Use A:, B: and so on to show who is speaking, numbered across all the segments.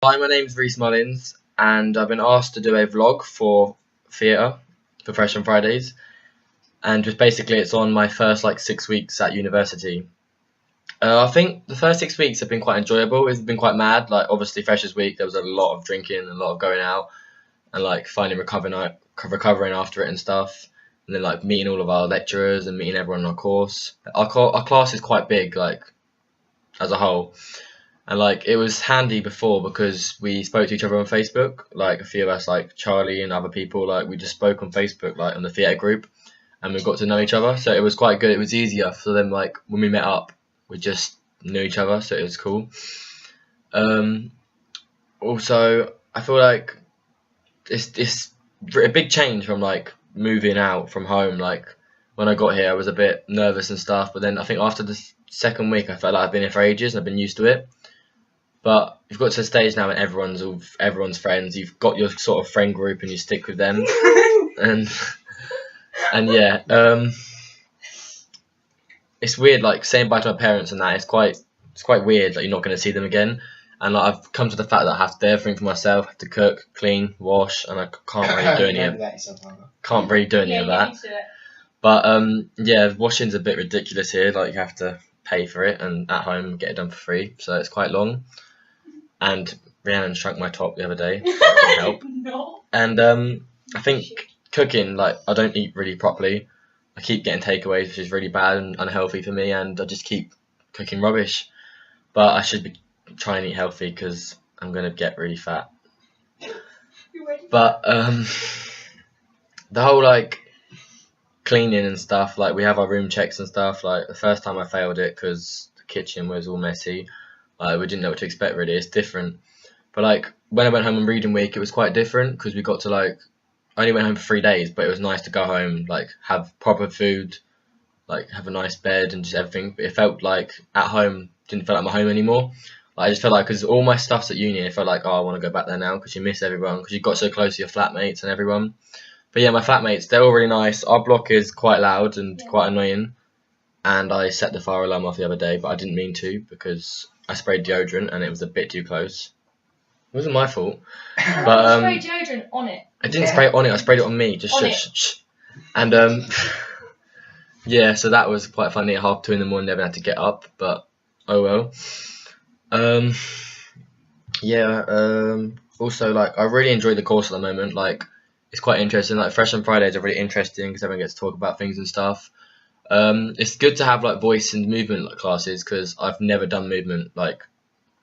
A: Hi, my name's Reece Mullins, and I've been asked to do a vlog for theatre for Fresh on Fridays. And just basically, it's on my first 6 weeks at university. I think the first 6 weeks have been quite enjoyable. It's been quite mad. Like obviously, Freshers Week, there was a lot of drinking, and a lot of going out, and finally recovering after it and stuff. And then meeting all of our lecturers and meeting everyone on our course. Our class is quite big, as a whole. And it was handy before because we spoke to each other on Facebook. A few of us, Charlie and other people, we just spoke on Facebook, on the theatre group, and we got to know each other. So it was quite good. It was easier for them. When we met up, we just knew each other, so it was cool. Also, I feel like it's a big change from moving out from home. When I got here, I was a bit nervous and stuff, but then I think after the second week, I felt like I've been here for ages and I've been used to it. But you've got to a stage now when everyone's friends. You've got your sort of friend group and you stick with them. and yeah, it's weird saying bye to my parents and that. It's quite weird. You're not going to see them again. And I've come to the fact that I have to do everything for myself. I have to cook, clean, wash, and I can't really do any of that. But yeah, washing's a bit ridiculous here. You have to pay for it, and at home get it done for free. So it's quite long. And Rhiannon shrunk my top the other day. That didn't help.
B: No.
A: And I think cooking, I don't eat really properly. I keep getting takeaways, which is really bad and unhealthy for me. And I just keep cooking rubbish. But I should be trying to eat healthy because I'm gonna get really fat. But the whole cleaning and stuff, we have our room checks and stuff. The first time I failed it because the kitchen was all messy. We didn't know what to expect really. It's different. But when I went home on reading week, it was quite different because we got to I only went home for 3 days, but it was nice to go home, have proper food, have a nice bed and just everything. But it felt at home didn't feel like my home anymore. I just felt because all my stuff's at uni, I felt oh, I want to go back there now because you miss everyone because you got so close to your flatmates and everyone. But yeah, my flatmates, they're all really nice. Our block is quite loud and quite annoying. And I set the fire alarm off the other day, but I didn't mean to because I sprayed deodorant and it was a bit too close. It wasn't my fault. But
B: you sprayed deodorant on it.
A: I didn't spray it on it, I sprayed it on me. Just
B: on
A: shh. And yeah, so that was quite funny at 2:30 in the morning, never had to get up, but oh well. Also I really enjoy the course at the moment. It's quite interesting. Fresh on Fridays are really interesting because everyone gets to talk about things and stuff. It's good to have voice and movement classes because I've never done movement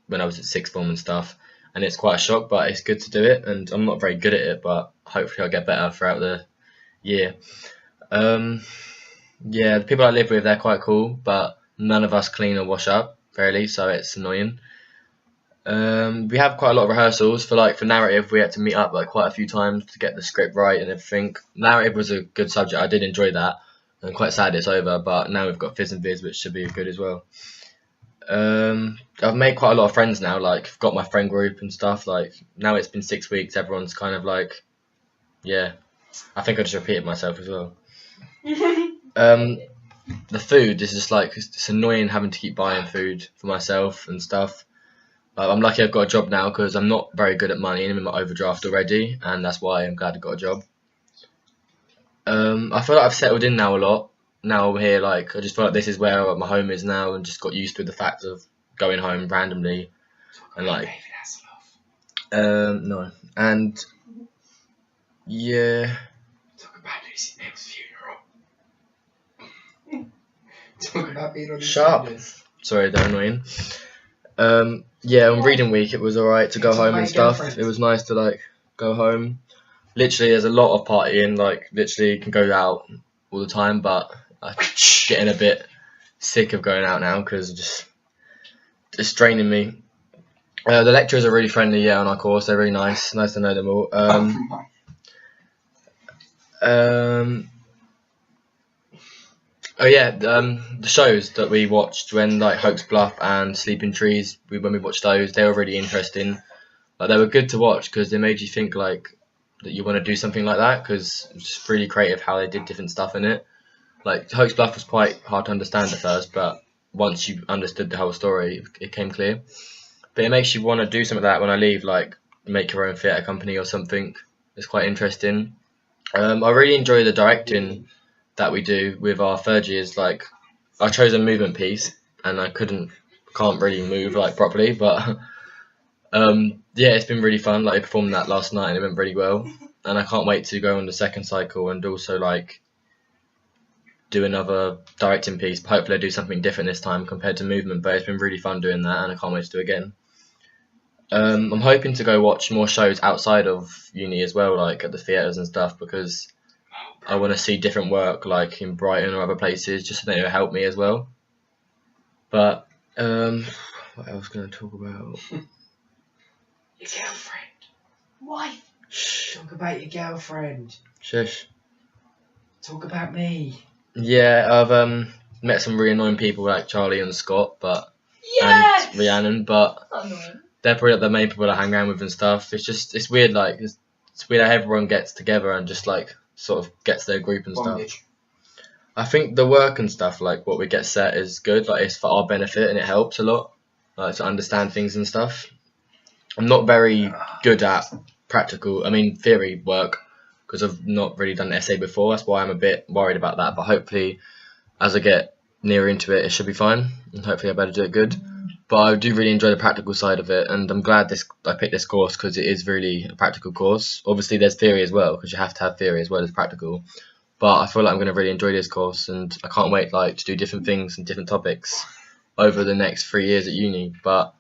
A: when I was at sixth form and stuff, and it's quite a shock, but it's good to do it. And I'm not very good at it, but hopefully I'll get better throughout the year. Yeah, the people I live with, they're quite cool, but none of us clean or wash up fairly, so it's annoying. We have quite a lot of rehearsals for narrative. We had to meet up quite a few times to get the script right and everything. Narrative was a good subject. I did enjoy that. I'm quite sad it's over, but now we've got Fizz and Viz, which should be good as well. I've made quite a lot of friends now. I've got my friend group and stuff. Now it's been 6 weeks. Everyone's kind of yeah. I think I just repeated myself as well. The food is just it's annoying having to keep buying food for myself and stuff. I'm lucky I've got a job now because I'm not very good at money and I'm in my overdraft already, and that's why I'm glad I got a job. I feel I've settled in now a lot. Now I'm here, I just feel this is where my home is now, and just got used with the fact of going home randomly, and no, and yeah.
C: Talk about Lucy Meg's funeral. Talk about being on the
A: Shut up. Sorry, they're annoying. Yeah, on reading week it was alright to go home and stuff. It was nice to go home. Literally, there's a lot of partying. Literally, you can go out all the time, but I'm getting a bit sick of going out now because it's draining me. The lecturers are really friendly, yeah, on our course. They're really nice. Nice to know them all. Oh yeah, the shows that we watched when Hoax Bluff and Sleeping Trees, when we watched those, they were really interesting. They were good to watch because they made you think that you want to do something like that because it's just really creative how they did different stuff in it. Hoax Bluff was quite hard to understand at first, but once you understood the whole story, it came clear. But it makes you want to do something like that when I leave, like make your own theatre company or something. It's quite interesting. I really enjoy the directing that we do with our third years. Like, I chose a movement piece, and I can't really move like properly, but yeah, it's been really fun. Like, I performed that last night, and it went really well. And I can't wait to go on the second cycle and also like do another directing piece. Hopefully, I do something different this time compared to movement. But it's been really fun doing that, and I can't wait to do it again. I'm hoping to go watch more shows outside of uni as well, like at the theatres and stuff, because I want to see different work, like in Brighton or other places, just so that it'll help me as well. But what else can I talk about?
C: Your girlfriend.
B: Wife.
A: Shh,
C: Talk about your girlfriend.
A: shush.
C: Talk about me.
A: Yeah, I've met some really annoying people like Charlie and Scott,
B: Yes.
A: and Rhiannon, but
B: Annoying.
A: they're probably like the main people I hang around with and stuff. It's weird, like it's weird how everyone gets together and just like sort of gets their group and stuff.
C: Bondage.
A: I think the work and stuff, like what we get set, is good. Like, it's for our benefit and it helps a lot, like to understand things and stuff. I'm not very good at theory work, because I've not really done an essay before. That's why I'm a bit worried about that. But hopefully, as I get nearer into it, it should be fine, and hopefully I better do it good. But I do really enjoy the practical side of it, and I'm glad I picked this course because it is really a practical course. Obviously, there's theory as well, because you have to have theory as well as practical. But I feel like I'm going to really enjoy this course, and I can't wait to do different things and different topics over the next 3 years at uni. But